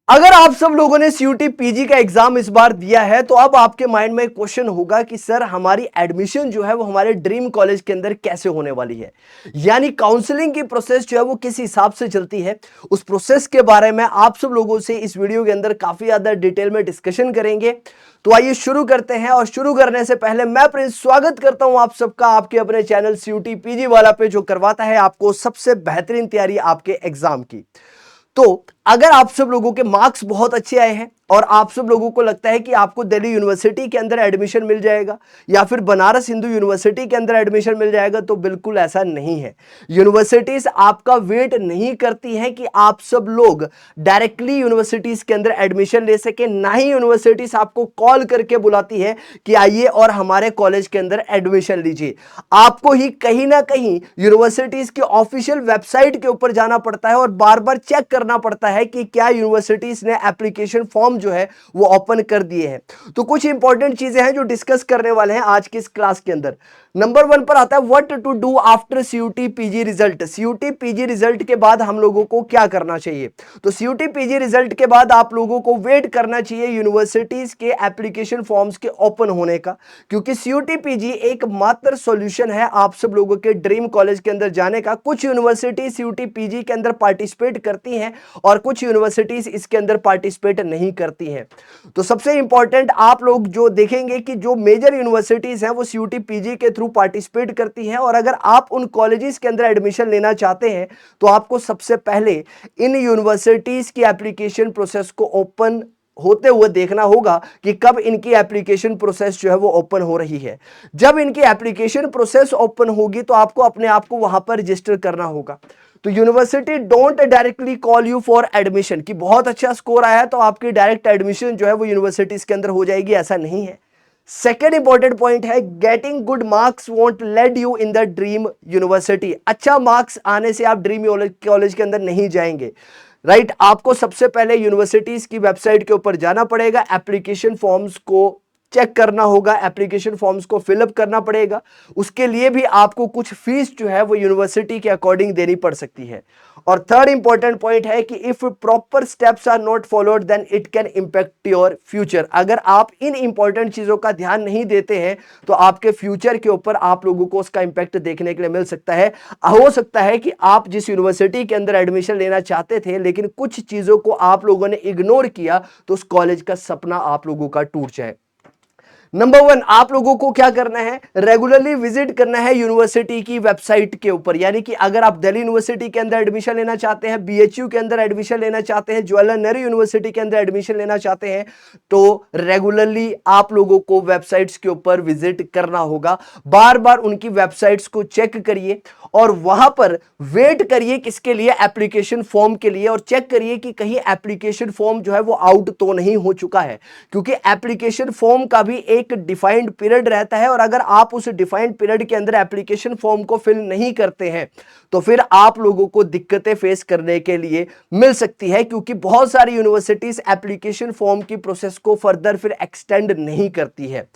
अगर आप सब लोगों ने सीयूटी पीजी का एग्जाम इस बार दिया है तो अब आपके माइंड में एक क्वेश्चन होगा कि सर हमारी एडमिशन जो है वो हमारे ड्रीम कॉलेज के अंदर कैसे होने वाली है, यानी काउंसलिंग की प्रोसेस जो है वो किस हिसाब से चलती है। उस प्रोसेस के बारे में आप सब लोगों से इस वीडियो के अंदर काफी ज्यादा डिटेल में डिस्कशन करेंगे। तो आइए शुरू करते हैं, और शुरू करने से पहले मैं प्रिंस स्वागत करता हूं आप सबका आपके अपने चैनल सीयूटी पीजी वाला पे, जो करवाता है आपको सबसे बेहतरीन तैयारी आपके एग्जाम की। तो अगर आप सब लोगों के मार्क्स बहुत अच्छे आए हैं और आप सब लोगों को लगता है कि आपको दिल्ली यूनिवर्सिटी के अंदर एडमिशन मिल जाएगा या फिर बनारस हिंदू यूनिवर्सिटी के अंदर एडमिशन मिल जाएगा, तो बिल्कुल ऐसा नहीं है। यूनिवर्सिटीज आपका वेट नहीं करती हैं कि आप सब लोग डायरेक्टली यूनिवर्सिटीज के अंदर एडमिशन ले सके, ना ही यूनिवर्सिटीज आपको कॉल करके बुलाती है कि आइए और हमारे कॉलेज के अंदर एडमिशन लीजिए। आपको ही कहीं ना कहीं यूनिवर्सिटीज की ऑफिशियल वेबसाइट के ऊपर जाना पड़ता है और बार बार चेक करना पड़ता है कि क्या यूनिवर्सिटीज ने एप्लीकेशन फॉर्म जो है वो ओपन कर दिए हैं। तो कुछ इंपॉर्टेंट चीजें हैं जो डिस्कस करने वाले हैं आज की इस क्लास के अंदर। नंबर 1 पर आता है what to do after CUET PG result. CUET PG result के बाद हम लोगों को क्या करना चाहिए? तो सीयूटी पीजी रिजल्ट के बाद आप लोगों को वेट करना चाहिए यूनिवर्सिटीज के एप्लीकेशन फॉर्म्स के ओपन होने का, क्योंकि सीयूटी पीजी एक मात्र सॉल्यूशन है आप सब लोगों के ड्रीम कॉलेज के अंदर जाने का। कुछ यूनिवर्सिटी सीयूटी पीजी के अंदर पार्टिसिपेट करती हैं और कुछ यूनिवर्सिटीज इसके अंदर पार्टिसिपेट नहीं करती हैं। तो सबसे इंपॉर्टेंट आप लोग जो देखेंगे कि जो मेजर यूनिवर्सिटीज हैं वो सीयूटी पीजी के थ्रू पार्टिसिपेट करती हैं, और अगर आप उन कॉलेजेस के अंदर एडमिशन लेना चाहते हैं तो आपको सबसे पहले इन यूनिवर्सिटीज की एप्लीकेशन प्रोसेस को ओपन होते हुए देखना होगा कि कब इनकी एप्लीकेशन प्रोसेस जो है वो ओपन हो रही है। जब इनकी एप्लीकेशन प्रोसेस ओपन होगी तो आपको अपने आप को वहां पर रजिस्टर करना होगा। तो university don't directly call you for admission कि बहुत अच्छा स्कोर आया है तो आपकी डायरेक्ट एडमिशन जो है वो यूनिवर्सिटीज के अंदर हो जाएगी, ऐसा नहीं है। सेकेंड इंपॉर्टेंट पॉइंट है getting good marks won't lead you in the dream university. अच्छा मार्क्स आने से आप ड्रीम कॉलेज के अंदर नहीं जाएंगे, राइट। आपको सबसे पहले यूनिवर्सिटीज की वेबसाइट के ऊपर जाना पड़ेगा, एप्लीकेशन फॉर्म्स को चेक करना होगा, एप्लीकेशन फॉर्म्स को फिलअप करना पड़ेगा। उसके लिए भी आपको कुछ फीस जो है वो यूनिवर्सिटी के अकॉर्डिंग देनी पड़ सकती है। और थर्ड इंपॉर्टेंट पॉइंट है कि if proper steps are not followed then it can impact your future. अगर आप इन इंपॉर्टेंट चीजों का ध्यान नहीं देते हैं तो आपके फ्यूचर के ऊपर आप लोगों को उसका इंपैक्ट देखने के लिए मिल सकता है। हो सकता है कि आप जिस यूनिवर्सिटी के अंदर एडमिशन लेना चाहते थे लेकिन कुछ चीजों को आप लोगों ने इग्नोर किया तो उस कॉलेज का सपना आप लोगों का टूट जाए। नंबर 1, आप लोगों को क्या करना है? रेगुलरली विजिट करना है यूनिवर्सिटी की वेबसाइट के ऊपर। यानी कि अगर आप दिल्ली यूनिवर्सिटी के अंदर एडमिशन लेना चाहते हैं, बीएचयू के अंदर एडमिशन लेना चाहते हैं, जवाहरलाल नेहरू यूनिवर्सिटी के अंदर एडमिशन लेना चाहते हैं, तो रेगुलरली आप लोगों को वेबसाइट्स के ऊपर विजिट करना होगा। बार बार उनकी वेबसाइट्स को चेक करिए और वहां पर वेट करिए किसके लिए? एप्लीकेशन फॉर्म के लिए। और चेक करिए कि कहीं एप्लीकेशन फॉर्म जो है वो आउट तो नहीं हो चुका है, क्योंकि एप्लीकेशन फॉर्म का भी एक डिफाइंड पीरियड रहता है, और अगर आप उस डिफाइंड पीरियड के अंदर एप्लीकेशन फॉर्म को फिल नहीं करते हैं तो फिर आप लोगों को दिक्कतें फेस करने के लिए मिल सकती है, क्योंकि बहुत सारी यूनिवर्सिटीज एप्लीकेशन फॉर्म की प्रोसेस को फर्दर फिर एक्सटेंड नहीं करती है।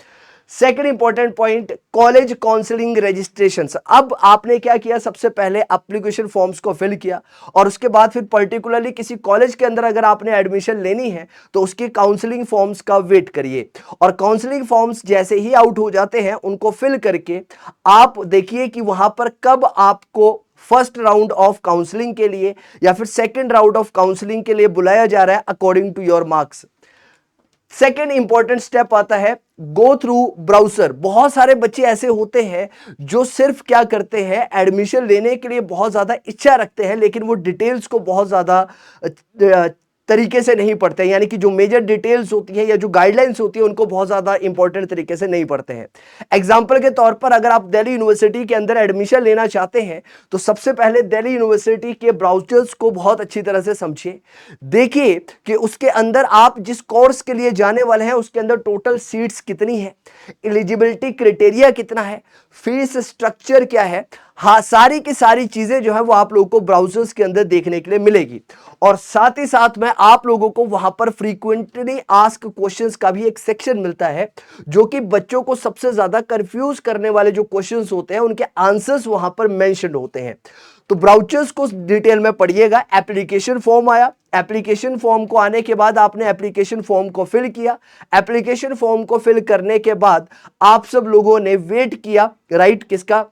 Second important point, college counselling registrations. अब आपने क्या किया? सबसे पहले एप्लीकेशन फॉर्म्स को फिल किया और उसके बाद फिर पर्टिकुलरली किसी कॉलेज के अंदर अगर आपने एडमिशन लेनी है तो उसकी काउंसलिंग फॉर्म्स का वेट करिए, और काउंसलिंग फॉर्म्स जैसे ही आउट हो जाते हैं उनको फिल करके आप देखिए कि वहां पर कब आपको फर्स्ट राउंड ऑफ काउंसलिंग के लिए या फिर सेकेंड राउंड ऑफ काउंसलिंग के लिए बुलाया जा रहा है according to your marks. Second important step आता है गो थ्रू ब्राउजर। बहुत सारे बच्चे ऐसे होते हैं जो सिर्फ क्या करते हैं, एडमिशन लेने के लिए बहुत ज्यादा इच्छा रखते हैं लेकिन वो डिटेल्स को बहुत ज्यादा तरीके से नहीं पढ़ते हैं, यानी कि जो मेजर डिटेल्स होती है या जो गाइडलाइंस होती है उनको बहुत ज्यादा इंपॉर्टेंट तरीके से नहीं पढ़ते हैं। एग्जांपल के तौर पर अगर आप दिल्ली यूनिवर्सिटी के अंदर एडमिशन लेना चाहते हैं तो सबसे पहले दिल्ली यूनिवर्सिटी के ब्राउचर्स को बहुत अच्छी तरह से समझिए। देखिए कि उसके अंदर आप जिस कोर्स के लिए जाने वाले हैं उसके अंदर टोटल सीट्स कितनी है, एलिजिबिलिटी क्राइटेरिया कितना है, फीस स्ट्रक्चर क्या है। हाँ, सारी की सारी चीजें जो है वो आप लोगों को ब्राउजर्स के अंदर देखने के लिए मिलेगी। और साथ ही साथ में आप लोगों को वहां पर फ्रीक्वेंटली आस्क क्वेश्चंस का भी एक सेक्शन मिलता है, जो कि बच्चों को सबसे ज्यादा कंफ्यूज करने वाले जो क्वेश्चंस होते हैं उनके आंसर्स वहां पर मेंशन होते हैं। तो ब्राउचर्स को डिटेल में पढ़िएगा। एप्लीकेशन फॉर्म आया, एप्लीकेशन फॉर्म को आने के बाद आपने एप्लीकेशन फॉर्म को फिल किया। एप्लीकेशन फॉर्म को फिल करने के बाद आप सब लोगों ने वेट किया, राइट, किसका,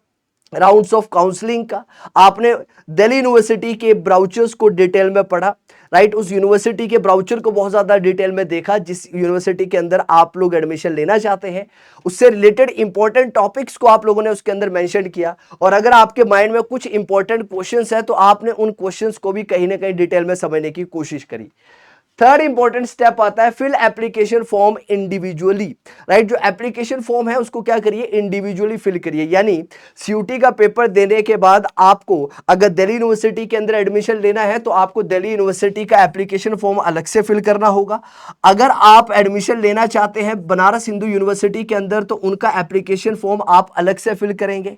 राउंड्स ऑफ काउंसलिंग का। आपने दिल्ली यूनिवर्सिटी के ब्राउचर्स को डिटेल में पढ़ा, राइट, उस यूनिवर्सिटी के ब्राउचर को बहुत ज्यादा डिटेल में देखा जिस यूनिवर्सिटी के अंदर आप लोग एडमिशन लेना चाहते हैं, उससे रिलेटेड इंपॉर्टेंट टॉपिक्स को आप लोगों ने उसके अंदर मेंशन किया। और अगर आपके माइंड में कुछ इंपॉर्टेंट क्वेश्चंस है तो आपने उन क्वेश्चंस को भी कहीं ना कहीं डिटेल में समझने की कोशिश करी। थर्ड इंपॉर्टेंट स्टेप आता है fill application form individually, right. जो एप्लीकेशन फॉर्म है उसको क्या करिए, इंडिविजुअली फिल करिए। यानी सीयूटी का पेपर देने के बाद आपको अगर दिल्ली यूनिवर्सिटी के अंदर एडमिशन लेना है तो आपको दिल्ली यूनिवर्सिटी का एप्लीकेशन फॉर्म अलग से फिल करना होगा। अगर आप एडमिशन लेना चाहते हैं बनारस हिंदू यूनिवर्सिटी के अंदर तो उनका एप्लीकेशन फॉर्म आप अलग से फिल करेंगे।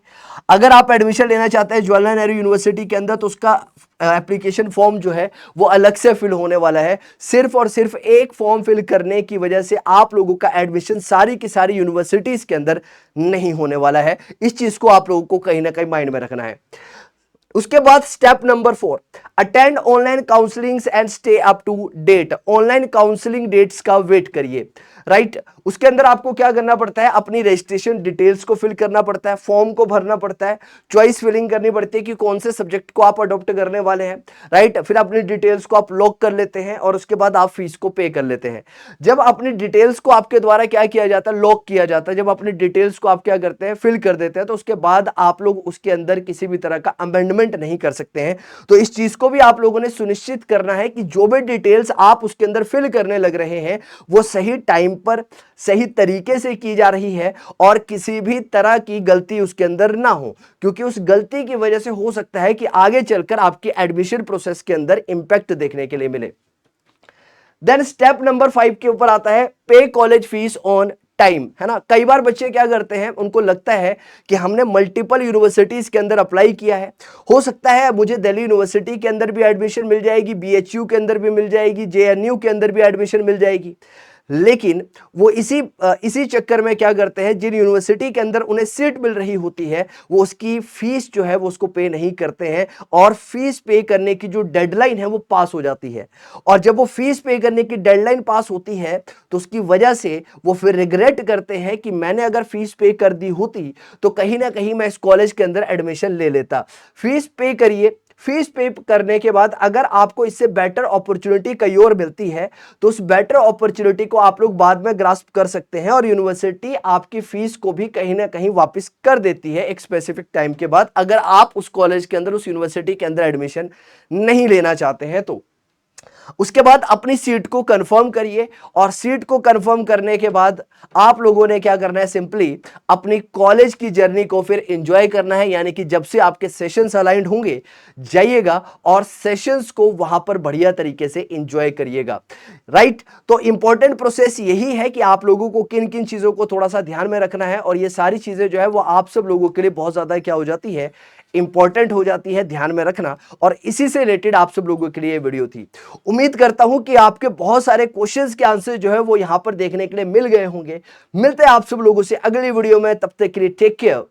अगर आप एडमिशन लेना चाहते हैं जवाहरलाल नेहरू यूनिवर्सिटी के अंदर तो उसका एप्लीकेशन फॉर्म जो है वो अलग से फिल होने वाला है। सिर्फ और सिर्फ एक फॉर्म फिल करने की वजह से आप लोगों का एडमिशन सारी की सारी यूनिवर्सिटीज के अंदर नहीं होने वाला है। इस चीज को आप लोगों को कहीं ना कहीं माइंड में रखना है। उसके बाद step number 4, attend online counselling and stay up to date. Online counselling dates का वेट करिए, राइट। उसके अंदर आपको क्या करना पड़ता है, अपनी रजिस्ट्रेशन डिटेल्स को फिल करना पड़ता है, फॉर्म को भरना पड़ता है, चॉइस फिलिंग करनी पड़ती है कि कौन से सब्जेक्ट को आप अडॉप्ट करने वाले हैं, राइट। फिर अपनी डिटेल्स को आप लॉक कर लेते हैं और उसके बाद आप फीस को पे कर लेते हैं। जब अपनी डिटेल्स को आपके द्वारा क्या किया जाता है, लॉक किया जाता है, जब अपनी डिटेल्स को आप क्या करते हैं, फिल कर देते हैं, तो उसके बाद आप लोग उसके अंदर किसी भी तरह का अमेंडमेंट नहीं कर सकते हैं। तो इस चीज को भी आप लोगों ने सुनिश्चित करना है कि जो भी डिटेल्स आप उसके अंदर फिल करने लग रहे हैं वो सही टाइम पर सही तरीके से की जा रही है और किसी भी तरह की गलती उसके अंदर ना हो, क्योंकि उस गलती की वजह से हो सकता है कि आगे चलकर आपकी एडमिशन प्रोसेस के अंदर इंपैक्ट देखने के लिए मिले। देन स्टेप नंबर 5 के ऊपर आता है पे कॉलेज फीस ऑन टाइम, है ना। कई बार बच्चे क्या करते हैं, उनको लगता है कि हमने मल्टीपल यूनिवर्सिटीज के अंदर अप्लाई किया है, हो सकता है मुझे दिल्ली यूनिवर्सिटी के अंदर भी एडमिशन मिल जाएगी, बीएचयू के अंदर भी मिल जाएगी, जेएनयू के अंदर भी एडमिशन मिल जाएगी। लेकिन वो इसी चक्कर में क्या करते हैं, जिन यूनिवर्सिटी के अंदर उन्हें सीट मिल रही होती है वो उसकी फीस जो है वो उसको पे नहीं करते हैं और फीस पे करने की जो डेडलाइन है वो पास हो जाती है। और जब वो फीस पे करने की डेडलाइन पास होती है तो उसकी वजह से वो फिर रिग्रेट करते हैं कि मैंने अगर फीस पे कर दी होती तो कहीं ना कहीं मैं इस कॉलेज के अंदर एडमिशन ले लेता। फीस पे करिए, फीस पे करने के बाद अगर आपको इससे बेटर अपॉर्चुनिटी कहीं और मिलती है तो उस बेटर अपॉर्चुनिटी को आप लोग बाद में ग्रास्प कर सकते हैं और यूनिवर्सिटी आपकी फीस को भी कहीं ना कहीं वापस कर देती है एक स्पेसिफिक टाइम के बाद, अगर आप उस कॉलेज के अंदर उस यूनिवर्सिटी के अंदर एडमिशन नहीं लेना चाहते हैं तो। उसके बाद अपनी सीट को कंफर्म करिए और सीट को कंफर्म करने के बाद आप लोगों ने क्या करना है, सिंपली अपनी कॉलेज की जर्नी को फिर एंजॉय करना है। यानी कि जब से आपके सेशंस अलाइंड होंगे जाइएगा और सेशंस को वहां पर बढ़िया तरीके से एंजॉय करिएगा, राइट। तो इंपॉर्टेंट प्रोसेस यही है कि आप लोगों को किन किन चीजों को थोड़ा सा ध्यान में रखना है और ये सारी चीजें जो है वो आप सब लोगों के लिए बहुत ज्यादा क्या हो जाती है, इंपॉर्टेंट हो जाती है, ध्यान में रखना। और इसी से रिलेटेड आप सब लोगों के लिए वीडियो थी। उम्मीद करता हूं कि आपके बहुत सारे क्वेश्चंस के आंसर जो है वो यहां पर देखने के लिए मिल गए होंगे। मिलते हैं आप सब लोगों से अगली वीडियो में, तब तक के लिए टेक केयर,